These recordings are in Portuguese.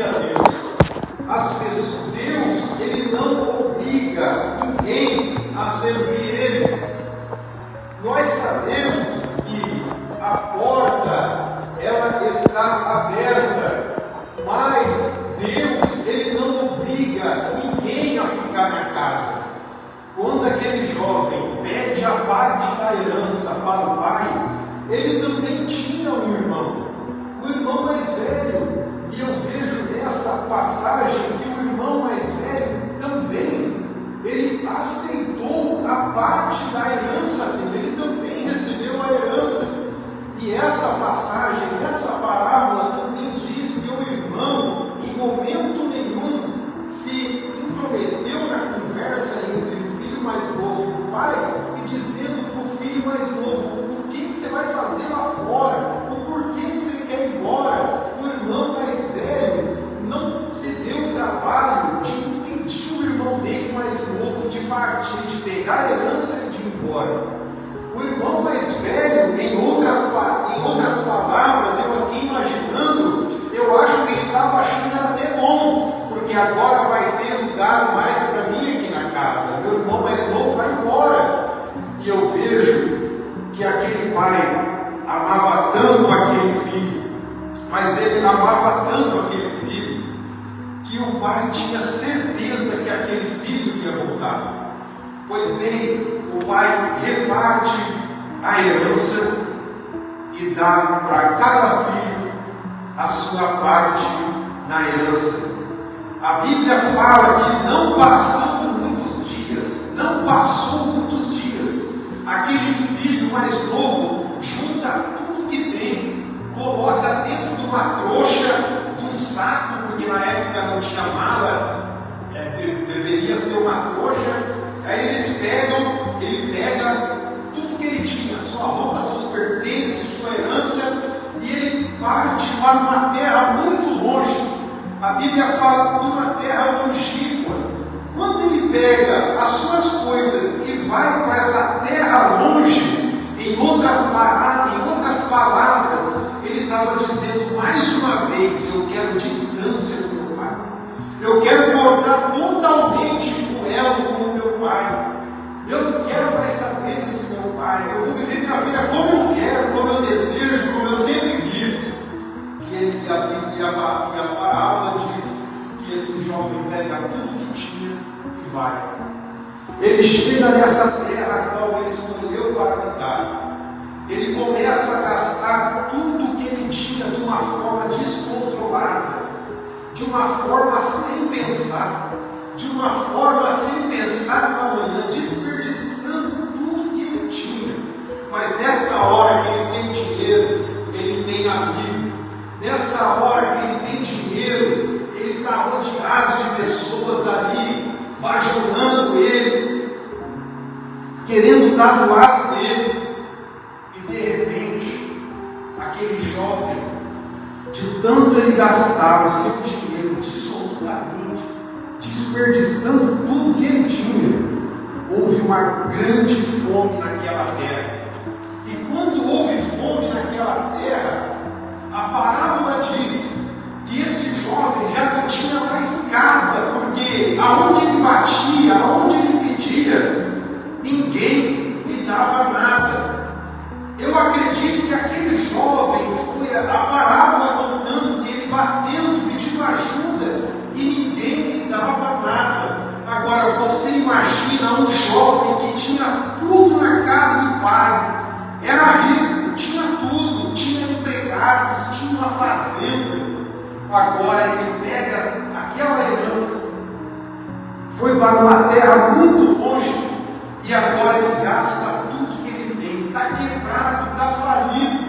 servir a Deus. Deus, Ele não obriga ninguém a servir Ele. Nós sabemos que a porta, ela está aberta, mas Deus, Ele não obriga ninguém a ficar na casa. Quando aquele jovem pede a parte da herança para o pai, ele também tinha um irmão, o irmão mais velho. E eu vejo nessa passagem que o irmão mais velho também, ele aceitou a parte da herança dele, ele também recebeu a herança. E essa passagem, essa parábola também diz que o irmão, em momento nenhum, se intrometeu na conversa entre o filho mais novo e o pai, e dizendo para o filho mais novo: o que você vai fazer lá fora? O porquê que você quer ir embora? O irmão mais velho não se deu o trabalho de impedir o irmão dele mais novo de partir, de pegar a herança e de ir embora. O irmão mais velho, em outras palavras, eu aqui imaginando, eu acho que ele estava achando até bom, porque agora vai ter lugar mais para mim aqui na casa. Meu irmão mais novo vai embora. E eu vejo que aquele pai amava tanto aquele filho, mas ele amava tanto aquele filho, que o pai tinha certeza que aquele filho ia voltar. Pois bem, o pai reparte a herança e dá para cada filho a sua parte na herança. A Bíblia fala que não passou muitos dias, aquele filho mais novo junta tudo que tem, coloca dentro de uma trouxa, de um saco, porque na época não tinha mala, deveria ser uma trouxa. Aí ele pega tudo que ele tinha, sua roupa, seus pertences, sua herança, e ele parte para uma terra muito longe. A Bíblia fala de uma terra longínqua. Quando ele pega as suas coisas e vai para essa terra longe, em outras palavras, ele estava dizendo mais uma vez: eu quero distância do meu pai. Eu quero cortar totalmente com ela, com o meu pai. Eu não quero mais saber desse meu pai. Eu vou viver minha vida como eu quero, como eu desejo, como eu sempre quis. E a parábola diz que esse jovem pega tudo que tinha e vai. Ele chega nessa terra a qual ele escolheu para habitar. Ele começa a gastar tudo que ele tinha de uma forma descontrolada, de uma forma sem pensar no amanhã, desperdiçando tudo que ele tinha. Mas nessa hora que ele tem dinheiro, ele tem amigo. Nessa hora que ele tem dinheiro, ele está rodeado de pessoas ali, bajulando ele, querendo estar do lado dele. E de repente, aquele jovem, de tanto ele gastar o seu dinheiro dissolutamente, desperdiçando tudo que ele tinha, houve uma grande fome naquela terra. E quando houve fome naquela terra, a parábola diz que esse jovem já não tinha mais casa, porque aonde ele batia, aonde ele pedia, ninguém lhe dava nada. Eu acredito que aquele jovem foi a parábola contando que ele batendo, pedindo ajuda, e ninguém lhe dava nada. Agora você imagina um jovem que tinha tudo na casa do pai, era rico, tinha tudo, tinha empregados, tinha uma fazenda. Agora ele pega aquela herança, foi para uma terra muito longe, e agora ele gasta tudo que ele tem, está quebrado, está falido.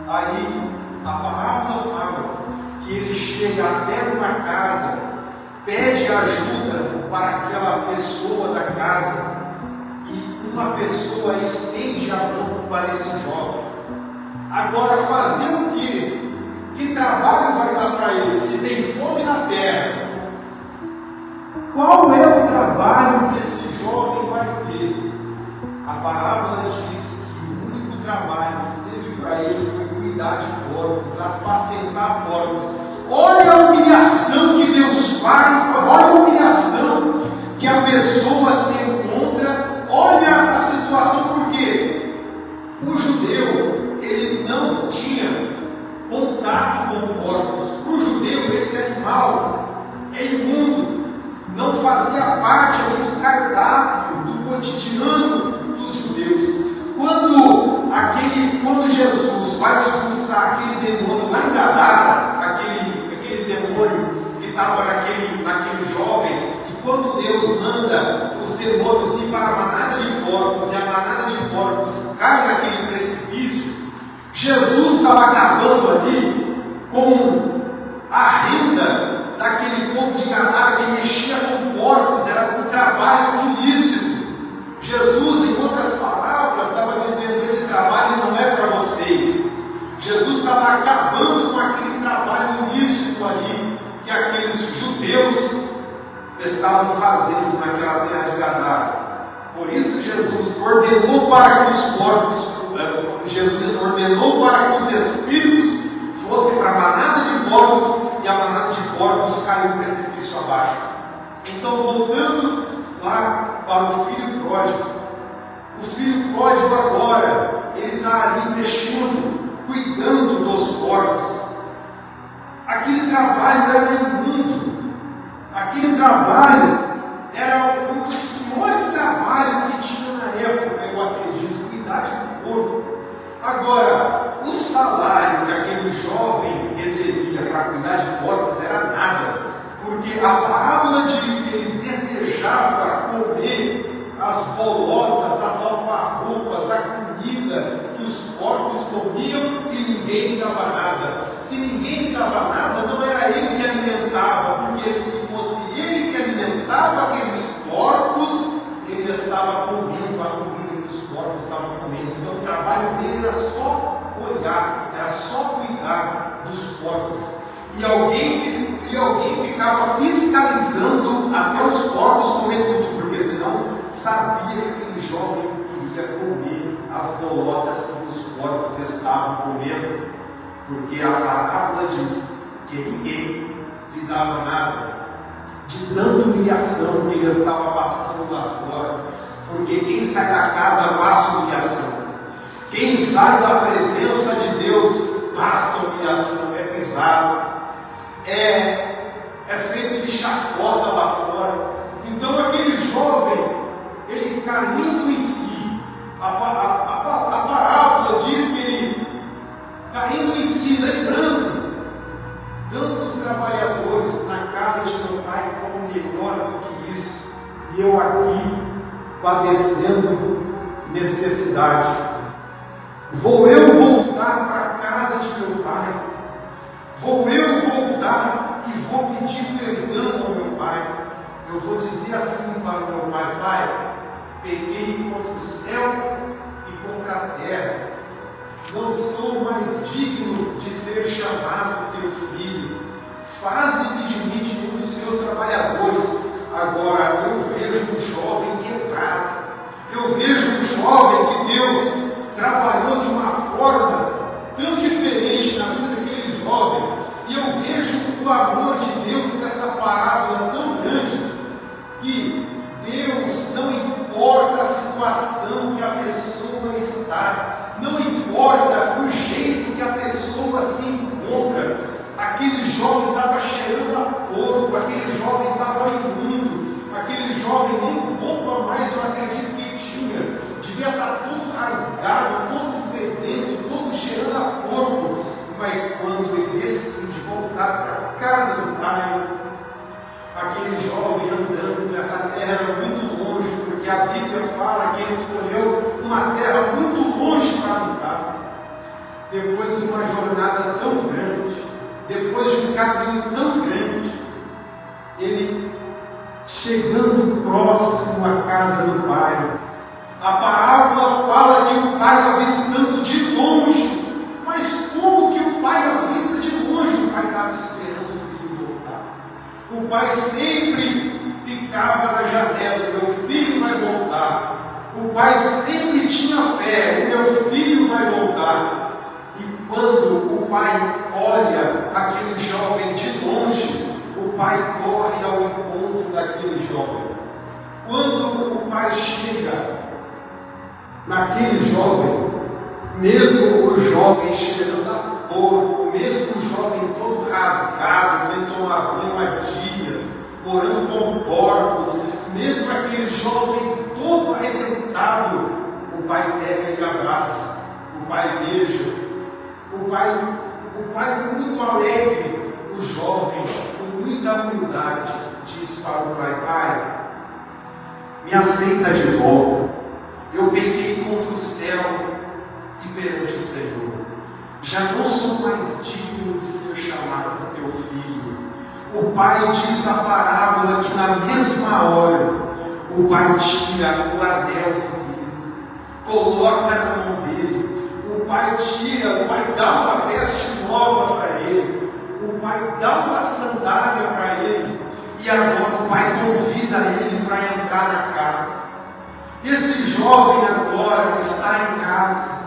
Aí a parábola fala que ele chega até uma casa, pede ajuda para aquela pessoa da casa, e uma pessoa estende a mão para esse jovem. Agora fazer o quê? Que trabalho vai dar para ele se tem fome na terra? Qual é o trabalho que esse jovem vai ter? A parábola diz que o único trabalho que teve para ele foi cuidar de porcos, apacentar porcos. Olha a humilhação cotidiano dos judeus. Quando Jesus vai expulsar aquele demônio lá em Gadara, aquele demônio que estava naquele jovem, que quando Deus manda os demônios ir para a manada de porcos, e a manada de porcos cai naquele precipício, Jesus estava acabando ali com a renda daquele povo de Gadara que mexia com porcos, era um trabalho ilícito. Jesus, em outras palavras, estava dizendo: esse trabalho não é para vocês. Jesus estava acabando com aquele trabalho ilícito ali que aqueles judeus estavam fazendo naquela terra de Gadara. Por isso Jesus ordenou para que os espíritos fossem para a manada de porcos, e a manada de porcos caiu no precipício abaixo. Então, voltando lá para o filho pródigo. O filho pródigo agora, ele está ali mexendo, cuidando dos porcos. Aquele trabalho era imundo. Aquele trabalho era um dos piores trabalhos que tinha na época, eu acredito, cuidar de porco. Agora, o salário que aquele jovem recebia para cuidar de porcos era nada, porque a parábola diz que ele desejava comer as bolotas, as alfarrobas, a comida que os porcos comiam, e ninguém lhe dava nada. Se ninguém lhe dava nada, não era ele que alimentava, porque se fosse ele que alimentava aqueles porcos, ele estava comendo a comida que os porcos estavam comendo. Então o trabalho dele era só olhar, era só cuidar dos porcos. E alguém ficava fiscalizando até os porcos comendo tudo, porque senão sabia que aquele jovem iria comer as bolotas que os porcos estavam comendo, porque a parábola diz que ninguém lhe dava nada, de tanta humilhação que ele estava passando lá fora, porque quem sai da casa passa humilhação, quem sai da presença de Deus passa humilhação, é pisado, é feito de chacota lá fora. Então aquele jovem, ele caindo em si, a parábola diz que ele caindo em si, lembrando tantos trabalhadores na casa de meu pai como melhor do que isso, e eu aqui padecendo necessidade. Vou eu voltar para a casa de meu pai? Vou eu voltar e vou pedir perdão ao meu pai? Eu vou dizer assim para o meu pai: pai, pequei contra o céu e contra a terra, não sou mais digno de ser chamado teu filho, faze-me de mim de um dos seus trabalhadores. Agora eu vejo um jovem quebrado, eu vejo um jovem que Deus trabalhou de uma forma tão diferente na vida daquele jovem, e eu vejo o amor de Deus nessa parábola tão grande, que Deus não importa a situação que a pessoa está, não importa o jeito que a pessoa se encontra. Aquele jovem estava cheirando a porco, aquele jovem estava imundo, aquele jovem nem roupa mais eu acredito que tinha, devia estar todo rasgado, todo fedendo, todo cheirando a porco. Mas quando ele decide voltar para a casa do pai, aquele jovem andando nessa terra era muito longe, porque a Bíblia fala que ele escolheu uma terra muito longe para habitar. Depois de uma jornada tão grande, depois de um caminho tão grande, ele chegando próximo à casa do pai, a parábola fala que o pai avistando de longe. Mas como que o pai avista de longe? O pai estava esperando o filho voltar. O pai sempre ficava na janela: meu filho vai voltar. O pai sempre tinha fé: o meu filho vai voltar. E quando o pai olha aquele jovem de longe, o pai corre ao encontro daquele jovem. Quando o pai chega naquele jovem, mesmo o jovem cheirando a porco, mesmo o jovem todo rasgado, sem tomar banho há dias, morando com porcos, mesmo aquele jovem todo arrebentado, pega e abraça, o pai beija, o pai muito alegre, o jovem, com muita humildade, diz para o pai: pai, me aceita de volta, eu pequei contra o céu e perante o Senhor, já não sou mais digno de ser chamado teu filho. O pai diz a parábola que na mesma hora, o pai tira o anel do dedo, coloca na mão dele, o pai dá uma veste nova para ele, o pai dá uma sandália para ele, e agora o pai convida ele para entrar na casa. Esse jovem agora está em casa.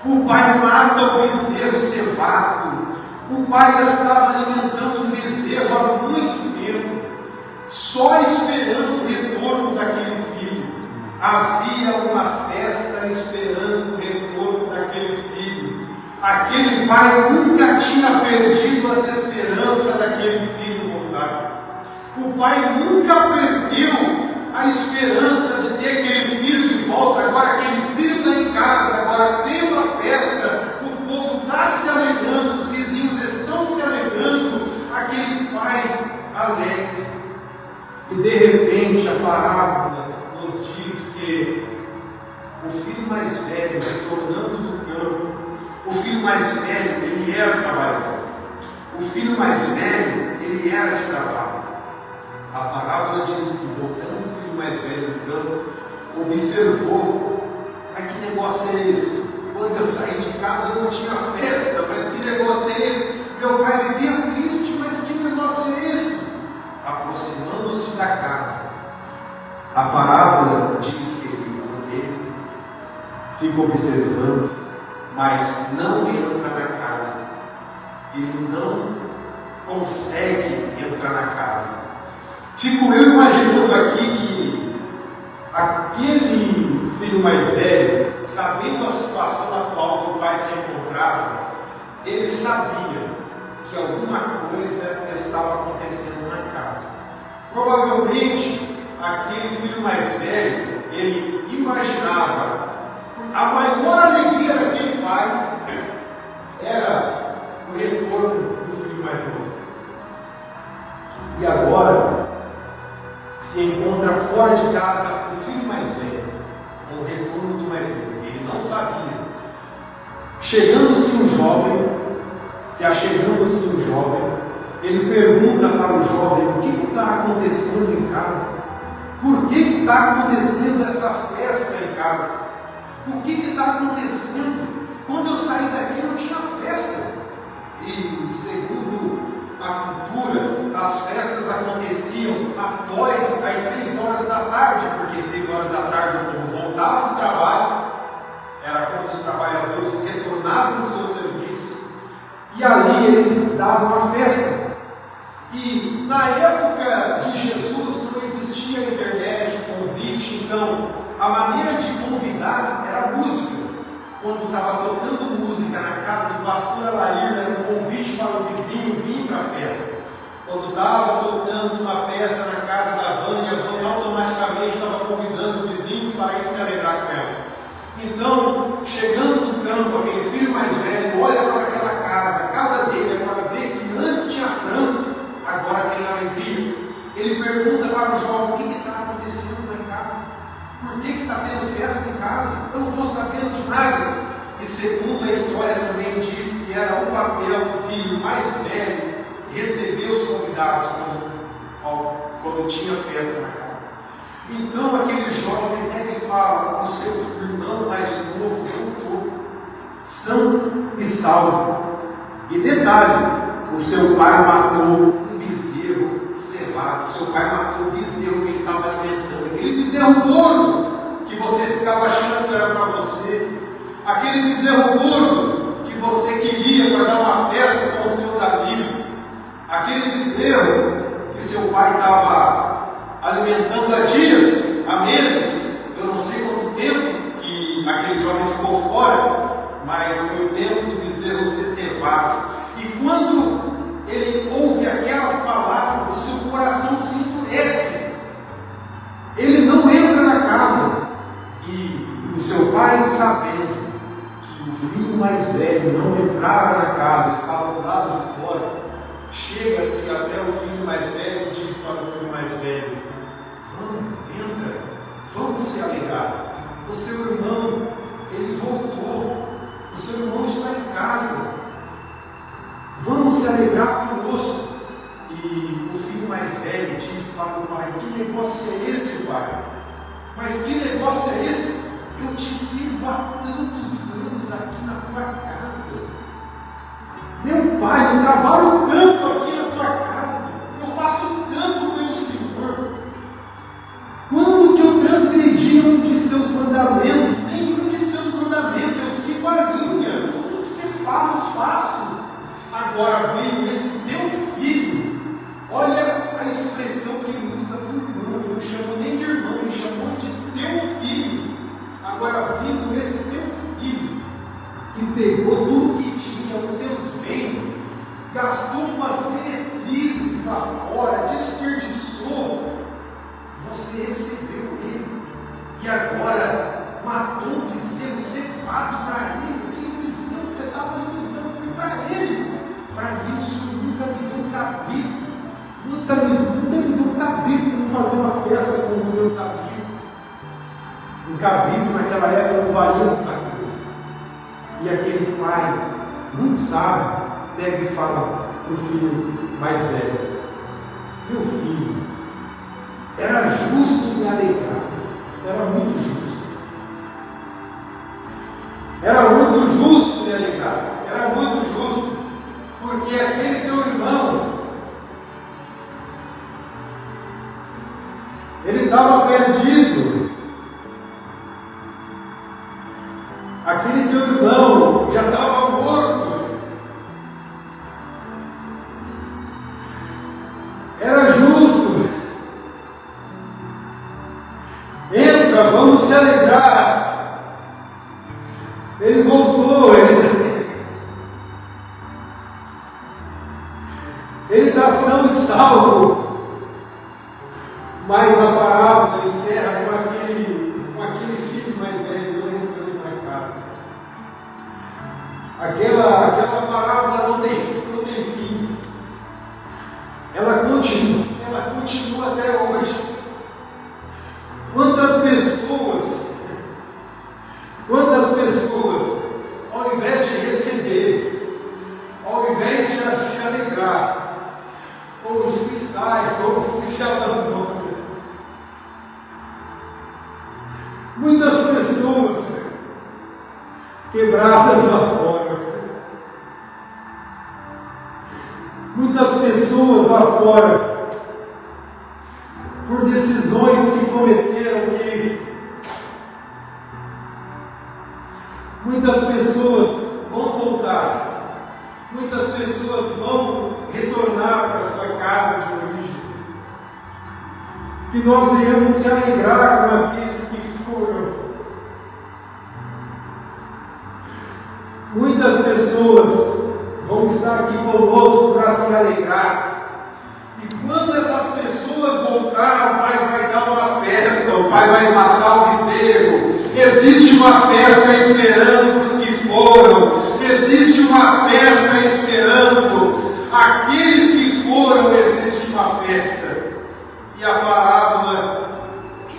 O pai mata o bezerro cevado. O pai estava alimentando o bezerro há muito tempo, só esperando o retorno daquele filho. Havia uma festa esperando o retorno daquele filho. Aquele pai nunca tinha perdido as esperanças daquele filho voltar. O pai nunca perdeu a esperança de ter aquele filho de volta. Agora aquele filho está em casa, agora tem uma festa, o povo está se alegrando, os vizinhos estão se alegrando, aquele pai alegre. E de repente a parábola nos diz que o filho mais velho, retornando do campo, o filho mais velho, ele era trabalhador. O filho mais velho, ele era de trabalho. A parábola diz que, voltando o filho mais velho do campo, observou: mas que negócio é esse? Quando eu saí de casa eu não tinha festa, mas que negócio é esse? Meu pai vivia triste, mas que negócio é esse? Aproximando-se da casa, a parábola diz que ele ficou dele, fica observando, mas não entra na casa. Ele não consegue entrar na casa. Fico eu imaginando aqui que aquele filho mais velho, sabendo a situação atual que o pai se encontrava, ele sabia que alguma coisa estava acontecendo na casa. Provavelmente, aquele filho mais velho, ele imaginava, a maior alegria daquele pai era o retorno do filho mais novo. E agora, se encontra fora de casa o filho mais velho, com o retorno do mais novo. Ele não sabia. Chegando-se um jovem, se achegando-se um jovem, ele pergunta para o jovem: o que está acontecendo em casa? Por que está acontecendo essa festa em casa? O que está acontecendo? Quando eu saí daqui não tinha festa. E segundo a cultura, as festas aconteciam após as 6 horas da tarde, porque 6 horas da tarde o povo voltava do trabalho, era quando os trabalhadores retornavam dos seus serviços, e ali eles davam uma festa. E na época de Jesus não existia internet, convite, então a maneira de convidar era música. Quando estava tocando música na casa do pastor Alair, era um convite para o vizinho vir para a festa. Quando estava tocando uma festa na casa da Vânia, a Vânia automaticamente estava convidando os vizinhos para ir se alegrar com ela. Então, chegando no campo, aquele filho mais velho olha para aquela casa, a casa dele, agora vê que antes tinha pranto, agora tem alegria. Ele pergunta para o jovem: o que está acontecendo lá em casa? Por que está tendo festa em casa? Eu não estou sabendo de nada. E segundo a história também diz que era o papel do filho mais velho receber os convidados quando tinha festa na casa. Então aquele jovem pega e fala: o seu irmão mais novo voltou, são e salvo. E detalhe, o seu pai matou um bezerro cevado. Seu pai matou o bezerro que ele estava alimentando, aquele bezerro gordo que você ficava achando que era para você, aquele bezerro gordo que você queria para dar uma festa com os seus amigos, aquele bezerro que seu pai estava alimentando há dias, há meses, eu não sei quanto tempo que aquele jovem ficou fora, mas foi o tempo do bezerro ser cevado. E quando ele ouve aquelas palavras, o seu coração se endurece. Ele não entra na casa. E o seu pai, sabendo chega-se até o filho mais velho e diz para o filho mais velho: vamos, entra, vamos se alegrar. O seu irmão, ele voltou, o seu irmão está em casa, vamos se alegrar conosco. E o filho mais velho diz para o pai: que negócio é esse, pai? Mas que negócio é esse? Eu te sirvo há tantos anos aqui na tua casa. Meu pai, eu trabalho tanto aqui na tua casa, eu faço tanto pelo Senhor. Quando que eu transgredi um de seus mandamentos? Nenhum de seus mandamentos, eu sigo a linha. Tudo que você fala, eu faço. Agora veio esse teu filho. Olha a expressão que ele usa para o irmão. Ele não chamou nem de irmão, ele chamou de teu filho. Agora vindo esse teu filho, que pegou tudo que tinha, os seus bens, gastou umas meretrizes lá fora, desperdiçou. Você recebeu ele, e agora matou um bezerro cevado para ele. Aquele bezerro que você estava alimentando foi para ele. Para mim, o Senhor nunca me deu um cabrito, nunca me deu um cabrito para fazer uma festa com os meus amigos. Um cabrito naquela época não valia muita coisa. E aquele pai, muito sábio, pega e fala para o filho mais velho: meu filho, era justo me alegrar, era muito justo. Era muito justo me alegrar, era muito justo, porque aquele teu irmão, ele estava perdido. Aquele teu irmão já estava morto. Era justo. Entra, vamos se alegrar. Ele voltou, ele está são e salvo. Mas a parábola encerra com aquele filho mais velho não entrando na casa. Aquela parábola não tem fim. Ela continua até hoje. Quantas pessoas, ao invés de receber, ao invés de se alegrar, como os que saem, como os que se abandonam, muitas pessoas quebradas lá fora, muitas pessoas lá fora, por decisões que cometeram e muitas pessoas vão voltar, muitas pessoas vão retornar para a sua casa de origem. Que nós venhamos se alegrar com aqueles que foram. Muitas pessoas vão estar aqui conosco para se alegrar. E quando essas pessoas voltarem, o Pai vai dar uma festa, o Pai vai matar o bezerro. Existe uma festa esperando os que foram. Existe uma festa esperando aqueles que foram. Existe uma festa. E a parábola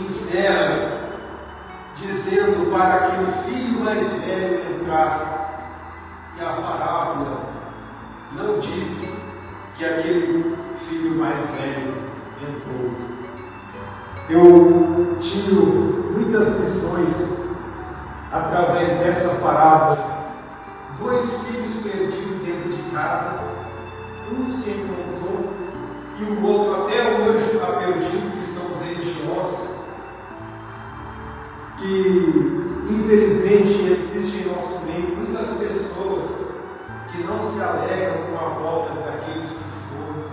encerra dizendo para que o filho mais velho entrar. E a parábola não diz que aquele filho mais velho entrou. Eu tiro muitas lições através dessa parábola. 2 filhos perdidos dentro de casa, um se encontrou e o outro até hoje está perdido, que são os religiosos, que infelizmente existem em nosso meio muitas pessoas que não se alegram com a volta daqueles que foram,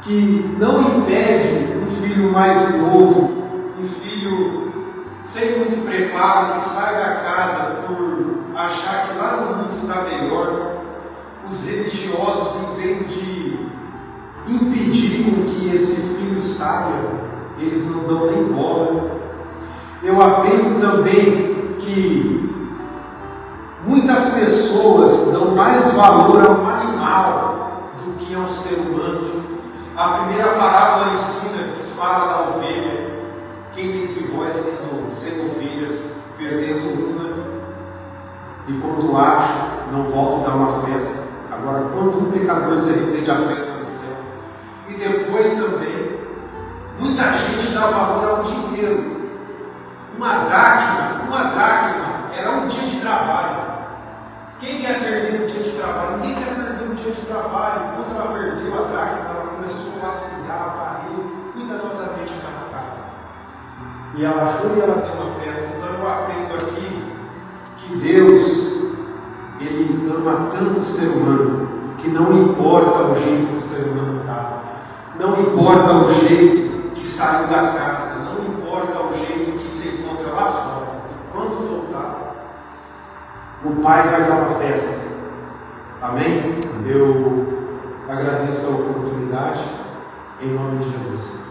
que não impede um filho mais novo, um filho sem muito preparo, que sai da casa por achar que lá no mundo está melhor. Os religiosos, em vez de impedir que esse filho saia, eles não dão nem bola. Eu aprendo também que muitas pessoas dão mais valor a um animal do que é um ser humano. A primeira parábola ensina que fala da ovelha. Quem dentre vós, tendo 100 ovelhas, perdendo uma, e quando acha, não volta a dar uma festa. Agora, quando um pecador se arrepende, a festa do céu. E depois também, muita gente dá valor ao dinheiro. Uma dracma era um dia de trabalho. Quem quer perder um dia de trabalho? Ninguém quer perder um dia de trabalho. Quando ela perdeu a dracma, ela começou a vasculhar, a varrer cuidadosamente aquela casa. E ela achou que ela tem uma festa. Então eu aprendo aqui que Deus, Ele ama tanto o ser humano, que não importa o jeito que o ser humano está, não importa o jeito que saiu da casa, não importa o jeito que se encontra lá fora. Quando voltar, o Pai vai dar uma festa. Amém? Eu agradeço a oportunidade, em nome de Jesus.